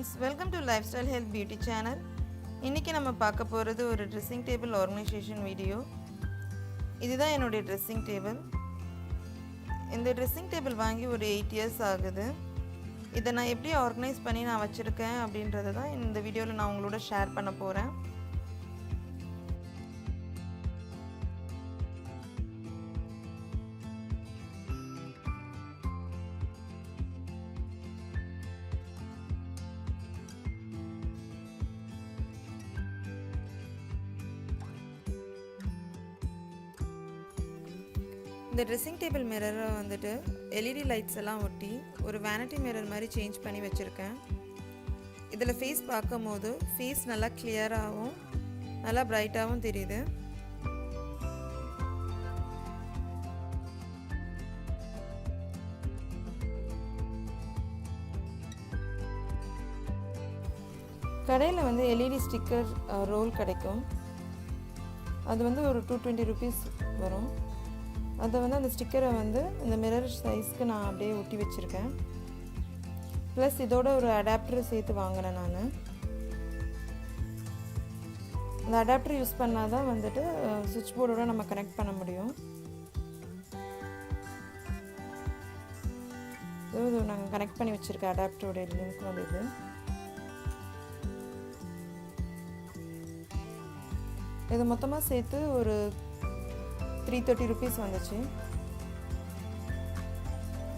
friends, welcome to Lifestyle Health Beauty channel. இன்னைக்கு நம்ம பார்க்க போறது ஒரு ட்ரெஸ்ஸிங் டேபிள் ஆர்கனைசேஷன் வீடியோ. இதுதான் என்னோட ட்ரெஸ்ஸிங் டேபிள். இந்த ட்ரெஸ்ஸிங் டேபிள் வாங்கி ஒரு 8 years ஆகுது. இதை நான் எப்படி ஆர்கனைஸ் பண்ணி நான் வச்சிருக்கேன் அப்படின்றத தான் இந்த வீடியோவில் நான் உங்களோட ஷேர் பண்ண போகிறேன். இந்த ட்ரெஸ்ஸிங் டேபிள் மிரரை வந்துட்டு LED லைட்ஸ் எல்லாம் ஒட்டி ஒரு வேனிட்டி மிரர் மாதிரி சேஞ்ச் பண்ணி வச்சுருக்கேன். இதில் ஃபேஸ் பார்க்கும் போது ஃபேஸ் நல்லா கிளியராகவும் நல்லா பிரைட்டாகவும் தெரியுது. கடையில் வந்து LED ஸ்டிக்கர் ரோல் கிடைக்கும். அது வந்து ஒரு 220 rupees வரும். அதை வந்து அந்த ஸ்டிக்கரை வந்து இந்த மிரர் சைஸ்க்கு நான் அப்படியே ஒட்டி வச்சுருக்கேன். ப்ளஸ் இதோட ஒரு அடாப்டர் சேர்த்து வாங்கினேன் நான். அந்த அடாப்டர் யூஸ் பண்ணால் தான் வந்துட்டு சுவிட்ச் போர்டோட நம்ம கனெக்ட் பண்ண முடியும். இது நாங்கள் கனெக்ட் பண்ணி வச்சுருக்கேன். அடாப்டரோட லிங்க் வந்து இது மொத்தமாக சேர்த்து ஒரு 330 rupees வந்துச்சு.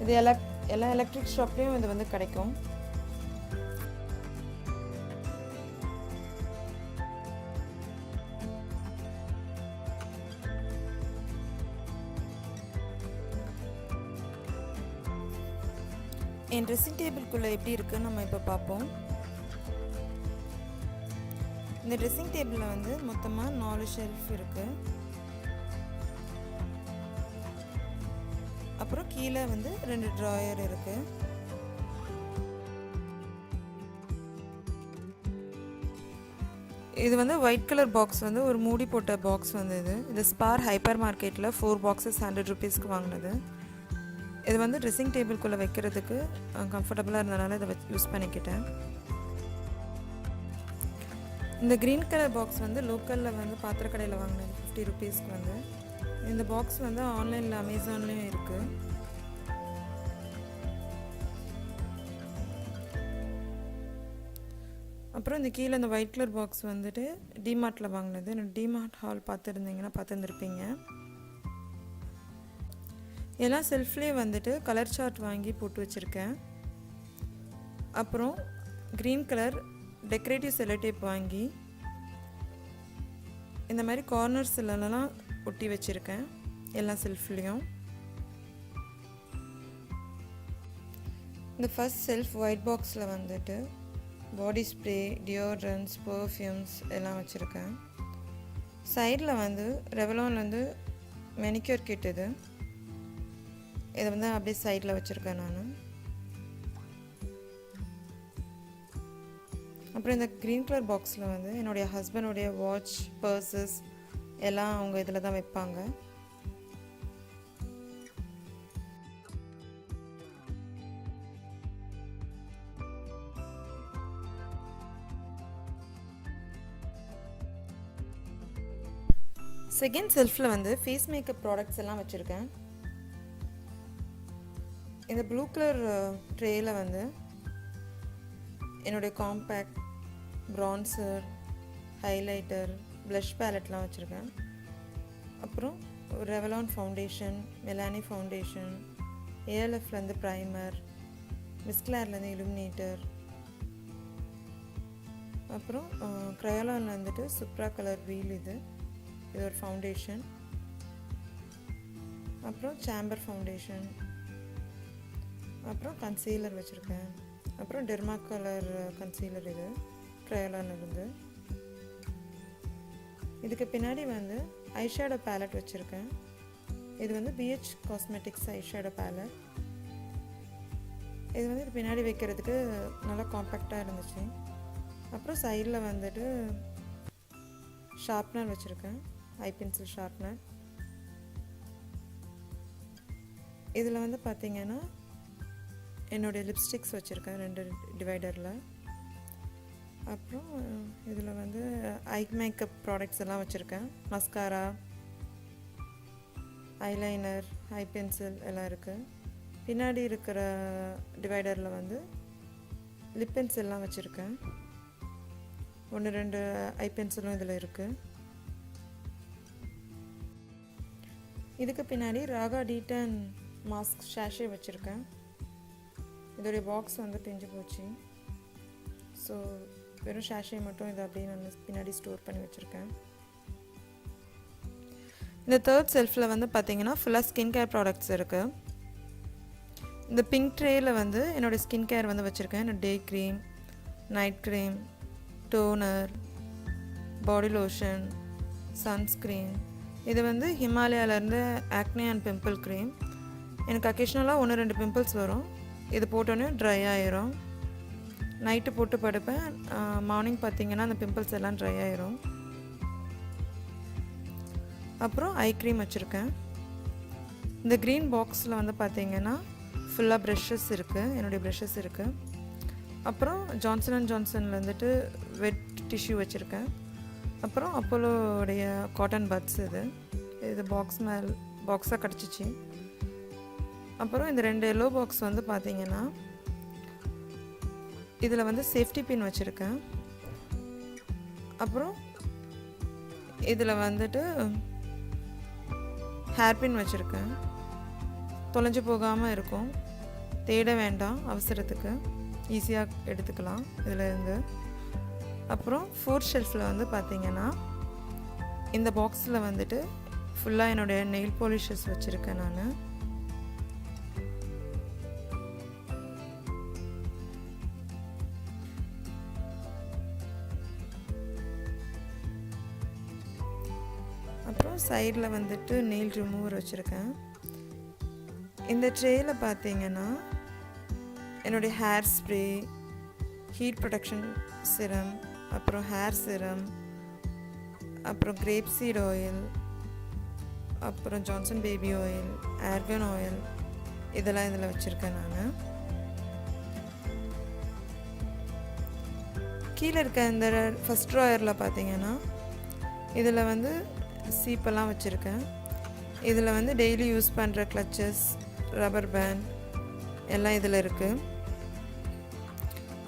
இது எல்லா எலக்ட்ரிக் ஷாப்லேயும் இது வந்து கிடைக்கும். என் ட்ரெஸ்ஸிங் டேபிள்குள்ளே எப்படி இருக்குன்னு நம்ம இப்போ பார்ப்போம். இந்த ட்ரெஸ்ஸிங் டேபிளில் வந்து மொத்தமாக 4 ஷெல்ஃப் இருக்குது. அப்புறம் கீழே வந்து 2 ட்ராயர் இருக்கு. இது வந்து ஒயிட் கலர் பாக்ஸ் வந்து ஒரு மூடி போட்ட பாக்ஸ் வந்து இது ஸ்பார் ஹைப்பர் மார்க்கெட்டில் 4 boxes 100 rupeesக்கு வாங்கினது. இது வந்து ட்ரெஸ்ஸிங் டேபிள்குள்ளே வைக்கிறதுக்கு கம்ஃபர்டபுளாக இருந்தனால இதை யூஸ் பண்ணிக்கிட்டேன். இந்த க்ரீன் கலர் பாக்ஸ் வந்து லோக்கலில் வந்து பாத்திர கடையில் வாங்கினது 50 rupeesக்கு வந்து. இந்த பாக்ஸ் வந்து ஆன்லைனில் அமேசான்லேயும் இருக்குது. அப்புறம் இந்த கீழே இந்த ஒயிட் கலர் பாக்ஸ் வந்துட்டு டிமார்ட்டில் வாங்கினது. டிமார்ட் ஹால் பார்த்துருந்தீங்கன்னா பார்த்துருந்துருப்பீங்க. எல்லாம் செல்ஃப்லேயே வந்துட்டு கலர் சார்ட் வாங்கி போட்டு வச்சுருக்கேன். அப்புறம் green colour decorative cello tape வாங்கி இந்த மாதிரி கார்னர்ஸ்லாம் ஒட்டி வச்சுருக்கேன் எல்லா செல்ஃப்லேயும். இந்த ஃபர்ஸ்ட் செல்ஃப் ஒயிட் பாக்ஸில் வந்துட்டு பாடி ஸ்ப்ரே, டியோட்ரன்ஸ், பர்ஃப்யூம்ஸ் எல்லாம் வச்சுருக்கேன். சைடில் வந்து ரெவலான்லேருந்து மெனிக்யூர் கிட் இதை வந்து அப்படியே சைடில் வச்சுருக்கேன் நான். அப்புறம் இந்த க்ரீன் கலர் பாக்ஸில் வந்து என்னுடைய ஹஸ்பண்டோடைய வாட்ச், பர்சஸ் எல்லாம் அவங்க இதில் தான் வைப்பாங்க. செகண்ட் செல்ஃபில் வந்து ஃபேஸ் மேக்கப் ப்ராடக்ட்ஸ் எல்லாம் வச்சுருக்கேன். இந்த ப்ளூ கலர் ட்ரேயில் வந்து என்னுடைய காம்பேக்ட், ப்ரான்சர், ஹைலைட்டர், ப்ளஷ் பேலட்லாம் வச்சுருக்கேன். அப்புறம் ரெவலான் ஃபவுண்டேஷன், மெலானி ஃபவுண்டேஷன், ஏஎல்எஃப்லேருந்து ப்ரைமர், மிஸ்க்லேர்லேருந்து இலுமினேட்டர், அப்புறம் க்ரையாலானில் வந்துட்டு சுப்ரா கலர் வீல் இது ஒரு ஃபவுண்டேஷன், அப்புறம் சாம்பர் ஃபவுண்டேஷன், அப்புறம் கன்சீலர் வச்சுருக்கேன். அப்புறம் டெர்மா கலர் கன்சீலர் இது க்ரையாலானிலிருந்து. இதுக்கு பின்னாடி வந்து ஐஷேடோ பேலட் வச்சுருக்கேன். இது வந்து BH காஸ்மெட்டிக்ஸ் ஐஷேடோ பேலட். இது வந்து இது பின்னாடி வைக்கிறதுக்கு நல்லா காம்பேக்டாக இருந்துச்சு. அப்புறம் சைடில் வந்துட்டு ஷார்ப்னர் வச்சுருக்கேன், ஐ பென்சில் ஷார்ப்னர். இதில் வந்து பார்த்திங்கன்னா என்னுடைய லிப்ஸ்டிக்ஸ் வச்சுருக்கேன் 2 டிவைடரில். அப்புறம் இதில் வந்து ஐ மேக்கப் ப்ராடக்ட்ஸ் எல்லாம் வச்சுருக்கேன். மஸ்காரா, ஐலைனர், ஐ பென்சில் எல்லாம் இருக்குது. பின்னாடி இருக்கிற டிவைடரில் வந்து லிப் பென்சில்லாம் வச்சுருக்கேன். 1-2 ஐ பென்சிலும் இதில் இருக்குது. இதுக்கு பின்னாடி ராகா டீட்டன் மாஸ்க் ஷாஷே வச்சுருக்கேன். இதோடைய பாக்ஸ் வந்து பிஞ்சு போச்சு. ஸோ வெறும் ஷாஷே மட்டும் இதை அப்படியே நான் பின்னாடி ஸ்டோர் பண்ணி வச்சுருக்கேன். இந்த தேர்ட் செல்ஃபில் வந்து பார்த்திங்கன்னா ஃபுல்லாக ஸ்கின் கேர் ப்ராடக்ட்ஸ் இருக்குது. இந்த பிங்க் ட்ரேயில் வந்து என்னோடய ஸ்கின் கேர் வந்து வச்சுருக்கேன். என்னோடய day cream, night cream, toner, body lotion, sunscreen. இது வந்து ஹிமாலயாவிலேருந்து ஆக்னே அண்ட் பிம்பிள் க்ரீம். எனக்கு அக்கேஷ்னலாக 1-2 பிம்பிள்ஸ் வரும். இது போட்டோன்னே ட்ரை ஆயிரும். நைட்டு போட்டு படுப்பேன். மார்னிங் பார்த்திங்கன்னா அந்த பிம்பிள்ஸ் எல்லாம் ட்ரை ஆயிரும். அப்புறம் ஐ க்ரீம் வச்சுருக்கேன். இந்த க்ரீன் பாக்ஸில் வந்து பார்த்திங்கன்னா ஃபுல்லாக ப்ரெஷ்ஷஸ் இருக்குது. என்னுடைய ப்ரெஷ்ஷஸ் இருக்குது. அப்புறம் ஜான்சன் அண்ட் ஜான்சனில் வந்துட்டு வெட் டிஷ்யூ வச்சுருக்கேன். அப்புறம் அப்போலோடைய காட்டன் பட்ஸ் இது பாக்ஸாக கிடச்சிச்சு. அப்புறம் இந்த 2 எல்லோ பாக்ஸ் வந்து பார்த்திங்கன்னா இதில் வந்து சேஃப்டி பின் வச்சுருக்கேன். அப்புறம் இதில் வந்துட்டு ஹேர் பின் வச்சுருக்கேன். தொலைஞ்சு போகாமல் இருக்கும், தேட வேண்டாம், அவசரத்துக்கு ஈஸியாக எடுத்துக்கலாம் இதில் இருந்து. அப்புறம் 4th ஷெல்ஃபில் வந்து பார்த்திங்கன்னா இந்த பாக்ஸில் வந்துட்டு ஃபுல்லாக என்னுடைய நெயில் பாலிஷஸ் வச்சுருக்கேன் நான். அப்புறம் சைடில் வந்துட்டு நெயில் ரிமூவர் வச்சுருக்கேன். இந்த ட்ரேயில் பார்த்தீங்கன்னா என்னுடைய ஹேர் ஸ்ப்ரே, ஹீட் ப்ரொடெக்ஷன் சிரம், அப்புறம் ஹேர் சிரம், அப்புறம் கிரேப் சீட் ஆயில், அப்புறம் Johnson baby oil, organ oil, இதெல்லாம் இதில் வச்சுருக்கேன் நான். கீழே இருக்க இந்த ஃபஸ்ட் ட்ராயரில் பார்த்தீங்கன்னா இதில் வந்து சீப்பெல்லாம் வச்சுருக்கேன். இதில் வந்து டெய்லி யூஸ் பண்ணுற கிளச்சஸ், ரப்பர் பேண்ட் எல்லாம் இதில் இருக்குது.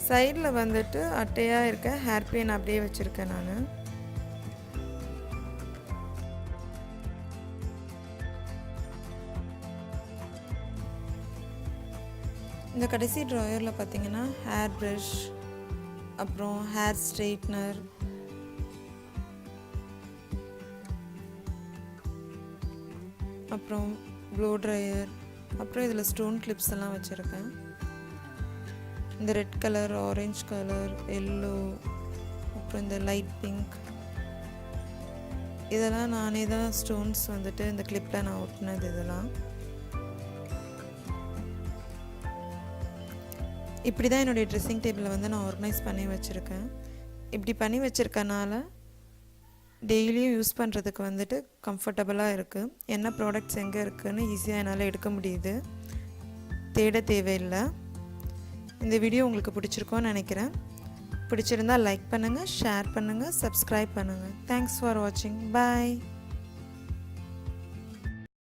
சைடில் வந்துட்டு அட்டையாக இருக்க ஹேர் பின் அப்படியே வச்சுருக்கேன் நான். இந்த கடைசி ட்ராயரில் பார்த்திங்கன்னா ஹேர் ப்ரஷ், அப்புறம் ஹேர் ஸ்ட்ரெயிட்னர், அப்புறம் ப்ளோ ட்ரையர், அப்புறம் இதில் ஸ்டோன் கிளிப்ஸ் எல்லாம் வச்சுருக்கேன். இந்த red colour, orange colour, yellow, அப்புறம் இந்த லைட் பிங்க், இதெல்லாம் நானே தான் ஸ்டோன்ஸ் வந்துட்டு இந்த கிளிப்பில் நான் ஒட்டினது. இதெல்லாம் இப்படி தான் என்னுடைய ட்ரெஸ்ஸிங் டேபிளை வந்து நான் ஆர்கனைஸ் பண்ணி வச்சுருக்கேன். இப்படி பண்ணி வச்சுருக்கனால டெய்லியும் யூஸ் பண்ணுறதுக்கு வந்துட்டு கம்ஃபர்டபுளாக இருக்குது. என்ன ப்ராடக்ட்ஸ் எங்கே இருக்குதுன்னு ஈஸியாக என்னால் எடுக்க முடியுது, தேட தேவையில்லை. இந்த வீடியோ உங்களுக்கு பிடிச்சிருக்கோன்னு நினைக்கிறேன். பிடிச்சிருந்தால் லைக் பண்ணுங்கள், ஷேர் பண்ணுங்கள், சப்ஸ்கிரைப் பண்ணுங்கள். தேங்க்ஸ் ஃபார் வாட்சிங். பாய்.